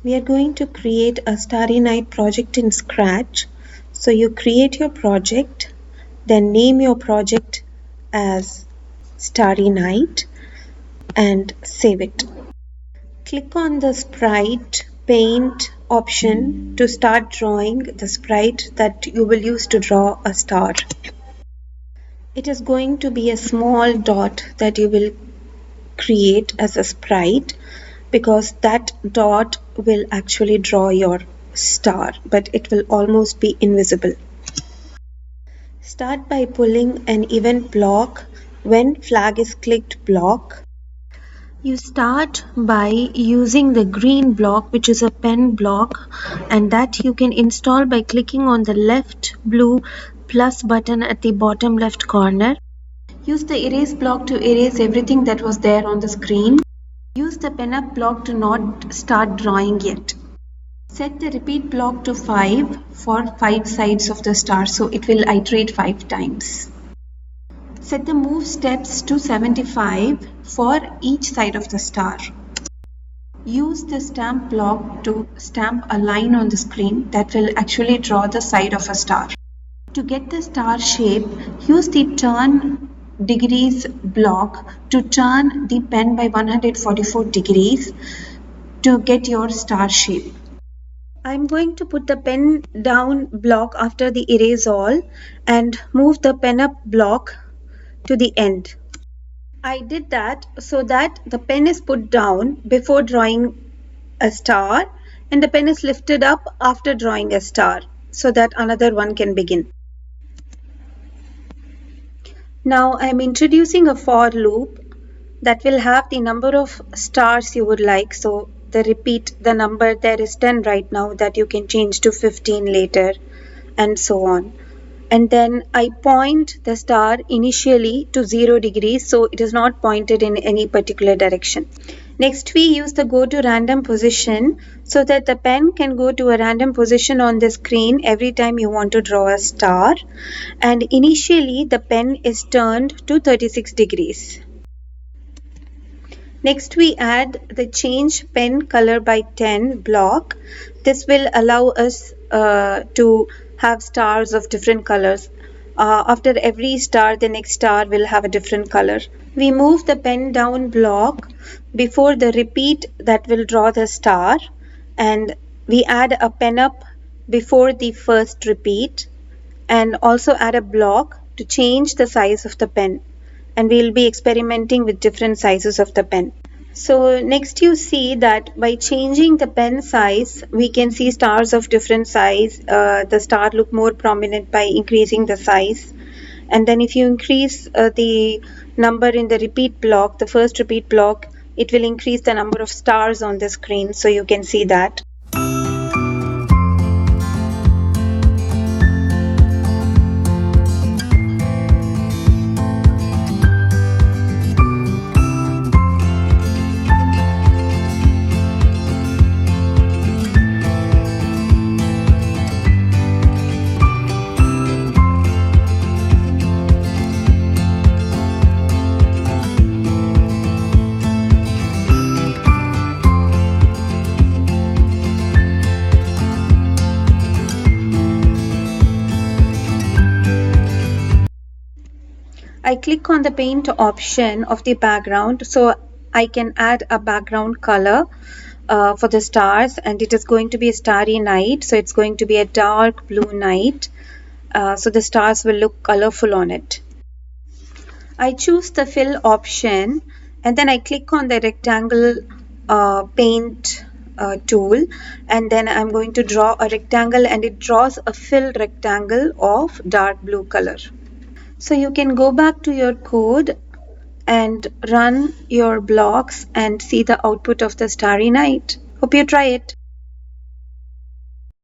We are going to create a Starry Night project in Scratch. So you create your project, then name your project as Starry Night and save it. Click on the Sprite Paint option to start drawing the sprite that you will use to draw a star. It is going to be a small dot that you will create as a sprite because that dot will actually draw your star, but it will almost be invisible. Start by pulling an event block when flag is clicked block. You start by using the green block, which is a pen block, and that you can install by clicking on the left blue plus button at the bottom left corner. Use the erase block to erase everything that was there on the screen. Use the pen up block to not start drawing yet. Set the repeat block to 5 for 5 sides of the star, so it will iterate 5 times. Set the move steps to 75 for each side of the star. Use the stamp block to stamp a line on the screen that will actually draw the side of a star. To get the star shape, use the turn degrees block to turn the pen by 144 degrees to get your star shape. I'm going to put the pen down block after the erase all and move the pen up block to the end. I did that so that the pen is put down before drawing a star and the pen is lifted up after drawing a star so that another one can begin. Now I am introducing a for loop that will have the number of stars you would like. So the number there is 10 right now that you can change to 15 later and so on. And then I point the star initially to 0 degrees, so it is not pointed in any particular direction. Next we use the go to random position so that the pen can go to a random position on the screen every time you want to draw a star, and initially the pen is turned to 36 degrees. Next we add the change pen color by 10 block. This will allow us to have stars of different colors. After every star, the next star will have a different color. We move the pen down block before the repeat that will draw the star, and we add a pen up before the first repeat and also add a block to change the size of the pen, and we will be experimenting with different sizes of the pen. So next you see that by changing the pen size, we can see stars of different size. The star look more prominent by increasing the size. And then if you increase the number in the repeat block, the first repeat block, it will increase the number of stars on the screen. So you can see that. I click on the paint option of the background so I can add a background color for the stars, and it is going to be a starry night, so it's going to be a dark blue night, so the stars will look colorful on it. I choose the fill option and then I click on the rectangle paint tool, and then I'm going to draw a rectangle, and it draws a fill rectangle of dark blue color. So you can go back to your code and run your blocks and see the output of the starry night. Hope you try it.